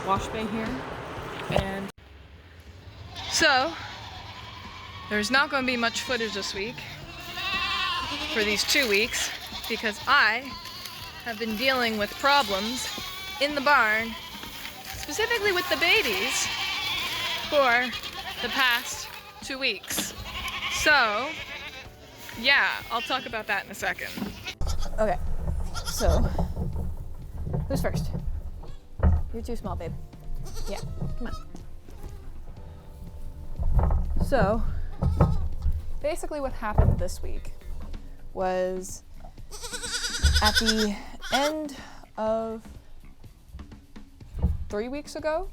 wash bay here. And so there's not going to be much footage this week for these 2 weeks because I have been dealing with problems in the barn, specifically with the babies, for the past 2 weeks. So yeah, I'll talk about that in a second. Okay, so who's first? You're too small, babe. Yeah, come on. So basically what happened this week was at the end of 3 weeks ago,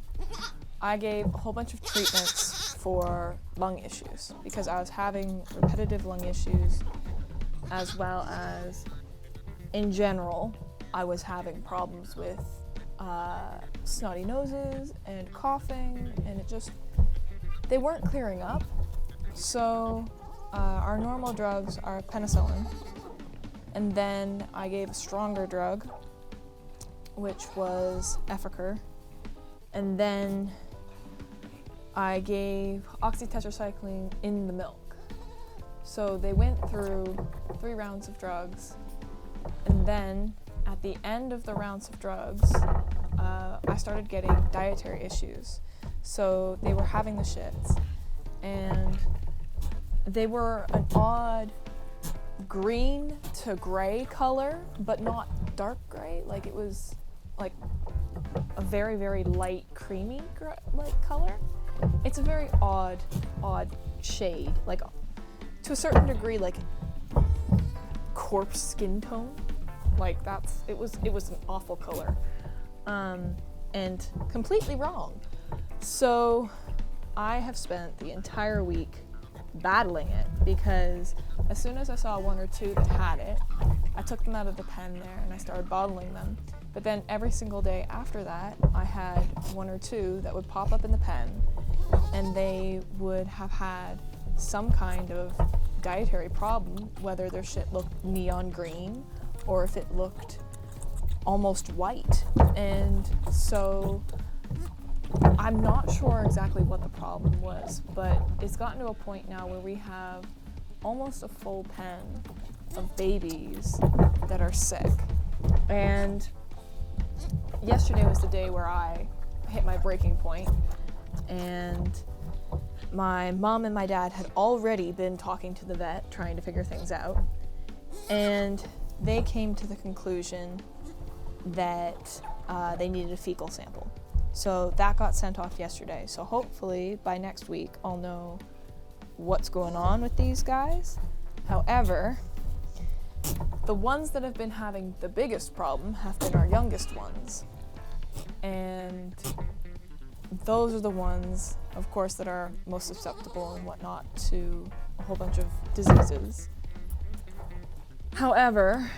I gave a whole bunch of treatments for lung issues because I was having repetitive lung issues, as well as in general I was having problems with snotty noses and coughing, and they weren't clearing up. So our normal drugs are penicillin, and then I gave a stronger drug, which was Effacur, and then I gave oxytetracycline in the milk. So they went through 3 rounds of drugs, and then at the end of the rounds of drugs, I started getting dietary issues. So they were having the shits, and they were an odd green to gray color, but not dark gray. Like it was like a very, very light creamy like color. It's a very odd shade, like to a certain degree, like corpse skin tone. Like it was an awful color, and completely wrong. So I have spent the entire week battling it because as soon as I saw 1 or 2 that had it, I took them out of the pen there and I started bottling them. But then every single day after that, I had 1 or 2 that would pop up in the pen, and they would have had some kind of dietary problem, whether their shit looked neon green or if it looked almost white. And so I'm not sure exactly what the problem was, but it's gotten to a point now where we have almost a full pen of babies that are sick. And yesterday was the day where I hit my breaking point, and my mom and my dad had already been talking to the vet, trying to figure things out, and they came to the conclusion that they needed a fecal sample. So that got sent off yesterday. So hopefully by next week I'll know what's going on with these guys. However, the ones that have been having the biggest problem have been our youngest ones. And those are the ones, of course, that are most susceptible and whatnot to a whole bunch of diseases. However,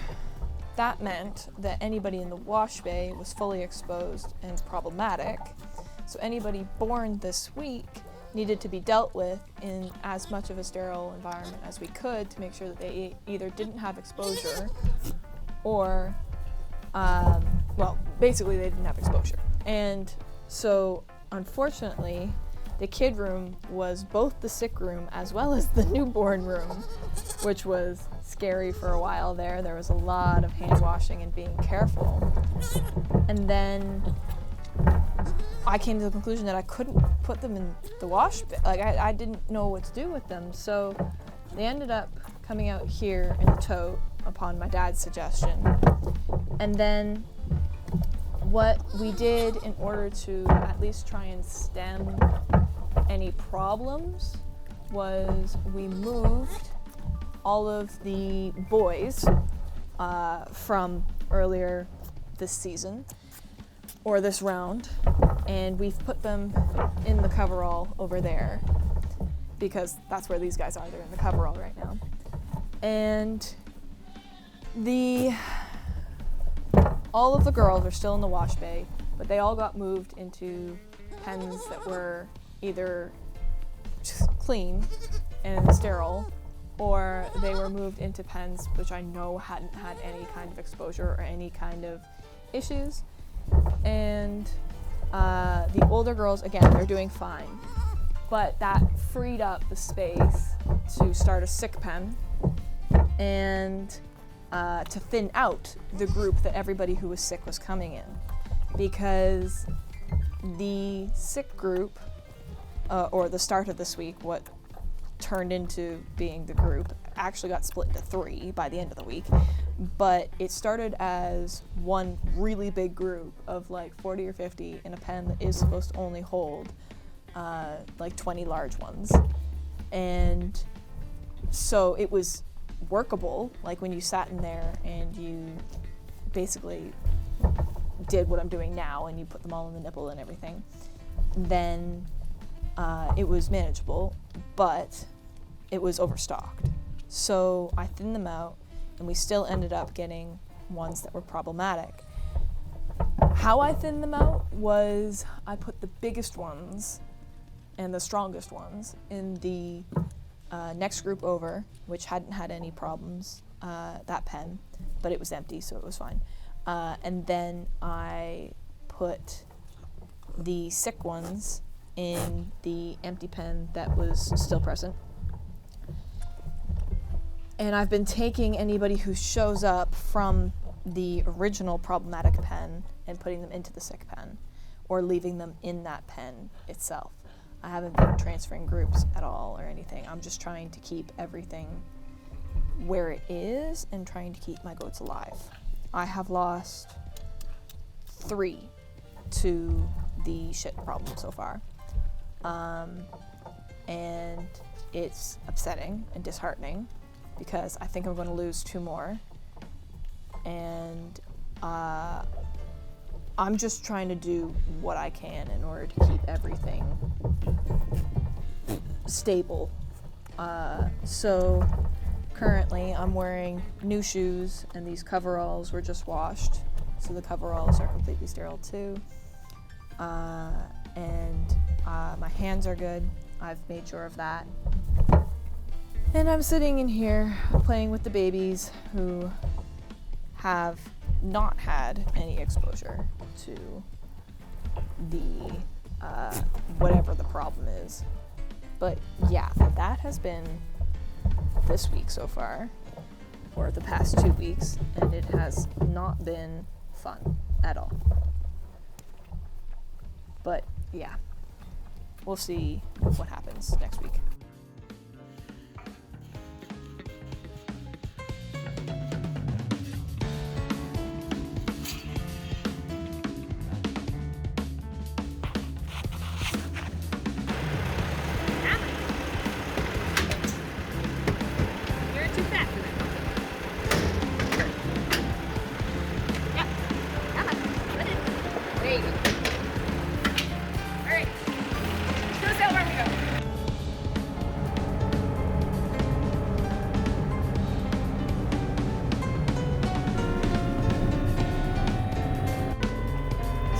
that meant that anybody in the wash bay was fully exposed and problematic. So anybody born this week needed to be dealt with in as much of a sterile environment as we could to make sure that they either didn't have exposure or, basically they didn't have exposure. And so, unfortunately, the kid room was both the sick room as well as the newborn room, which was scary for a while there. There was a lot of hand washing and being careful. And then I came to the conclusion that I couldn't put them in the wash bin. Like, I didn't know what to do with them. So they ended up coming out here in the tote upon my dad's suggestion. And then what we did in order to at least try and stem any problems was we moved all of the boys from earlier this season, or this round, and we've put them in the coverall over there because that's where these guys are. They're in the coverall right now. And all of the girls are still in the wash bay, but they all got moved into pens that were either clean and sterile, or they were moved into pens which I know hadn't had any kind of exposure or any kind of issues. And the older girls, again, they're doing fine. But that freed up the space to start a sick pen and to thin out the group that everybody who was sick was coming in. Because the sick group, or the start of this week, what turned into being the group, actually got split into 3 by the end of the week. But it started as one really big group of like 40 or 50 in a pen that is supposed to only hold like 20 large ones. And so it was workable, like when you sat in there and you basically did what I'm doing now and you put them all in the nipple and everything, then it was manageable, but it was overstocked. So I thinned them out, and we still ended up getting ones that were problematic. How I thinned them out was I put the biggest ones and the strongest ones in the next group over, which hadn't had any problems, that pen, but it was empty, so it was fine. And then I put the sick ones in the empty pen that was still present. And I've been taking anybody who shows up from the original problematic pen and putting them into the sick pen, or leaving them in that pen itself. I haven't been transferring groups at all or anything. I'm just trying to keep everything where it is and trying to keep my goats alive. I have lost 3 to the shit problem so far. And it's upsetting and disheartening because I think I'm going to lose 2 more. And I'm just trying to do what I can in order to keep everything stable. So currently I'm wearing new shoes, and these coveralls were just washed, so the coveralls are completely sterile too. And my hands are good. I've made sure of that. And I'm sitting in here playing with the babies who have not had any exposure to the whatever the problem is. But yeah, that has been this week so far, or the past 2 weeks, and it has not been fun at all. But yeah, we'll see what happens next week.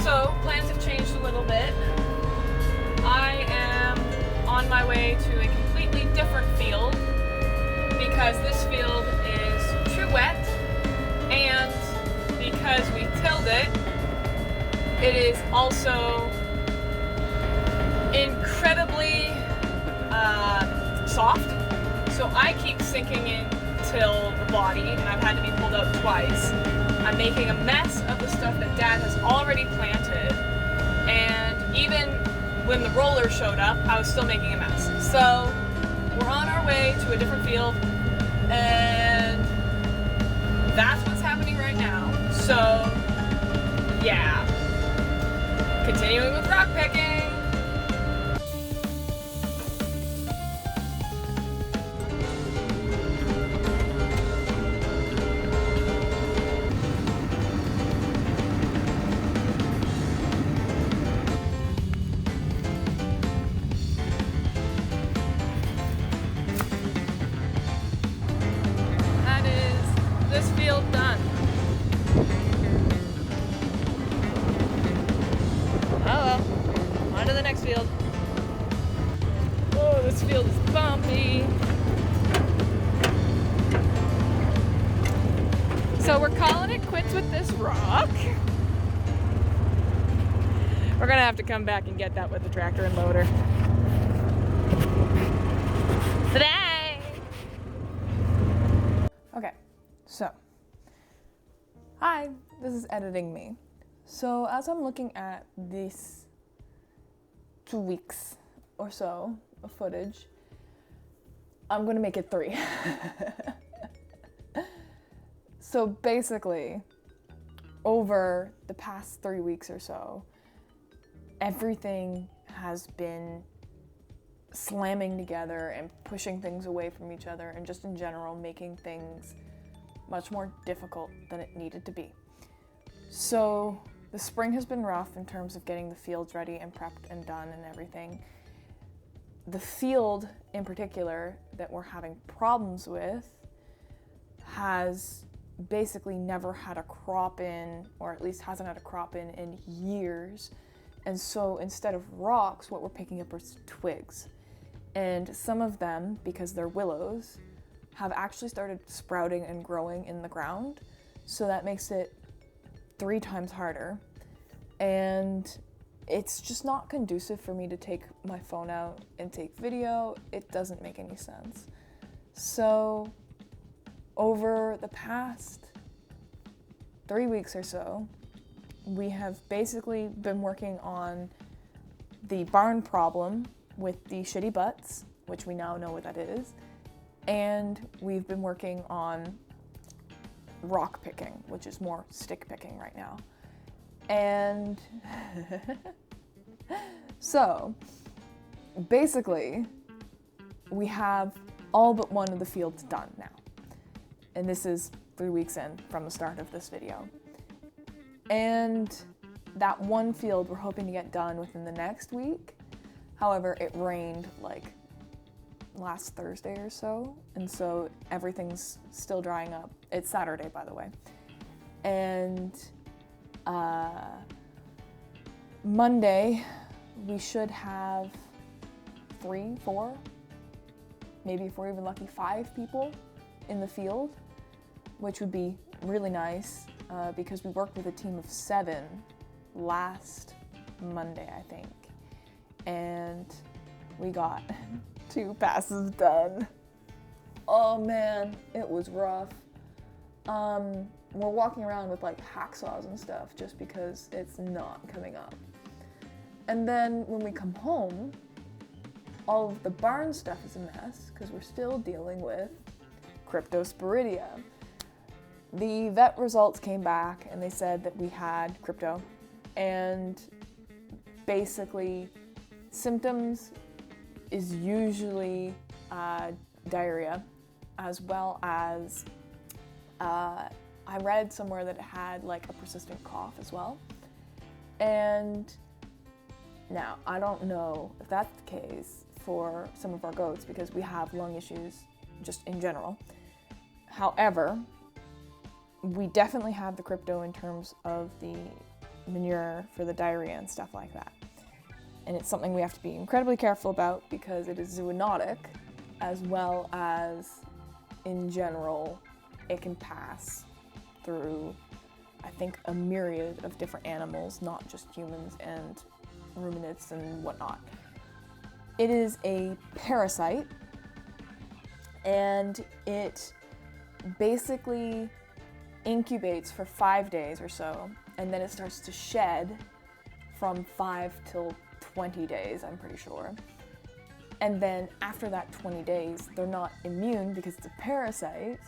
So, plans have changed a little bit. I am on my way to a completely different field because this field is too wet, and because we tilled it, it is also incredibly soft. So I keep sinking in till the body, and I've had to be pulled out twice. I'm making a mess of the stuff that Dad has already planted, and even when the roller showed up, I was still making a mess. So we're on our way to a different field, and that's what's happening right now. So yeah, continuing with rock picking. This field done. Oh well, on to the next field. Oh, this field is bumpy. So we're calling it quits with this rock. We're gonna have to come back and get that with the tractor and loader. Today! Okay, so. Hi, this is editing me. So as I'm looking at these 2 weeks or so of footage, I'm gonna make it 3. So basically, over the past 3 weeks or so, everything has been slamming together and pushing things away from each other, and just in general making things much more difficult than it needed to be. So the spring has been rough in terms of getting the fields ready and prepped and done and everything. The field in particular that we're having problems with has basically never had a crop in, or at least hasn't had a crop in years. And so instead of rocks, what we're picking up are twigs. And some of them, because they're willows, have actually started sprouting and growing in the ground. So that makes it 3 times harder. And it's just not conducive for me to take my phone out and take video. It doesn't make any sense. So over the past 3 weeks or so, we have basically been working on the barn problem with the shitty butts, which we now know what that is, and we've been working on rock picking, which is more stick picking right now. And so basically we have all but one of the fields done now. And this is 3 weeks in from the start of this video. And that one field we're hoping to get done within the next week. However, it rained like last Thursday or so, and so everything's still drying up. It's Saturday, by the way. And Monday, we should have 3, 4, maybe if we're even lucky, 5 people in the field, which would be really nice because we worked with a team of 7 last Monday, I think, and we got 2 passes done. Oh man, it was rough. We're walking around with like hacksaws and stuff just because it's not coming up. And then when we come home, all of the barn stuff is a mess because we're still dealing with cryptosporidia. The vet results came back and they said that we had crypto, and basically symptoms is usually diarrhea, as well as I read somewhere that it had like a persistent cough as well. And now I don't know if that's the case for some of our goats because we have lung issues just in general. However, we definitely have the crypto in terms of the manure for the diarrhea and stuff like that. And it's something we have to be incredibly careful about because it is zoonotic, as well as in general it can pass through, I think, a myriad of different animals, not just humans and ruminants and whatnot. It is a parasite, and it basically incubates for 5 days or so, and then it starts to shed from 5 till 20 days, I'm pretty sure. And then after that 20 days, they're not immune because it's a parasite.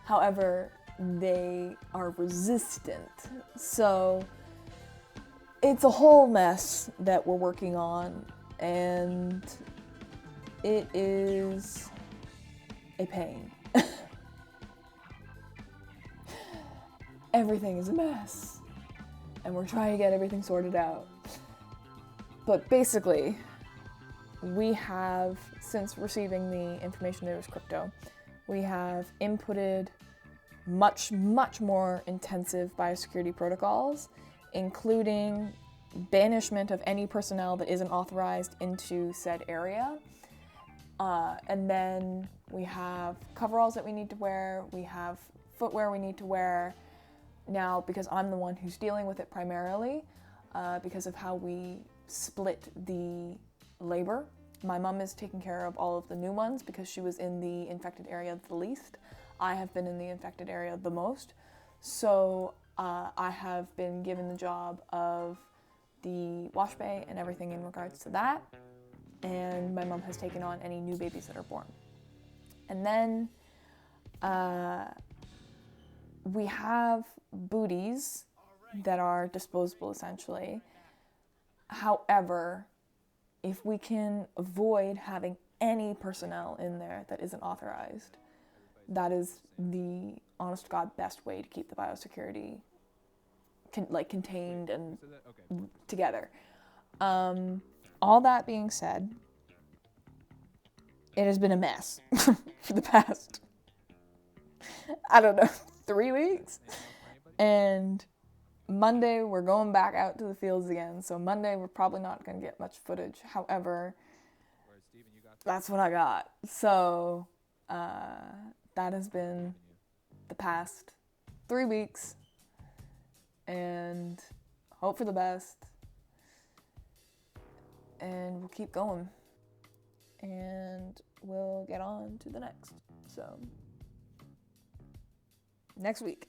However, they are resistant. So it's a whole mess that we're working on, and it is a pain. Everything is a mess, and we're trying to get everything sorted out. But basically, we have, since receiving the information that it was crypto, we have inputted much more intensive biosecurity protocols, including banishment of any personnel that isn't authorized into said area. And then we have coveralls that we need to wear, we have footwear we need to wear. Now, because I'm the one who's dealing with it primarily, because of how we split the labor. My mom is taking care of all of the new ones because she was in the infected area the least. I have been in the infected area the most. So I have been given the job of the wash bay and everything in regards to that. And my mom has taken on any new babies that are born. And then we have booties that are disposable essentially. However, if we can avoid having any personnel in there that isn't authorized, that is the honest to God best way to keep the biosecurity contained and together. All that being said, it has been a mess for the past, I don't know, 3 weeks. And Monday, we're going back out to the fields again. So Monday, we're probably not going to get much footage. However, that's what I got. So that has been the past 3 weeks. And hope for the best. And we'll keep going. And we'll get on to the next. So, next week.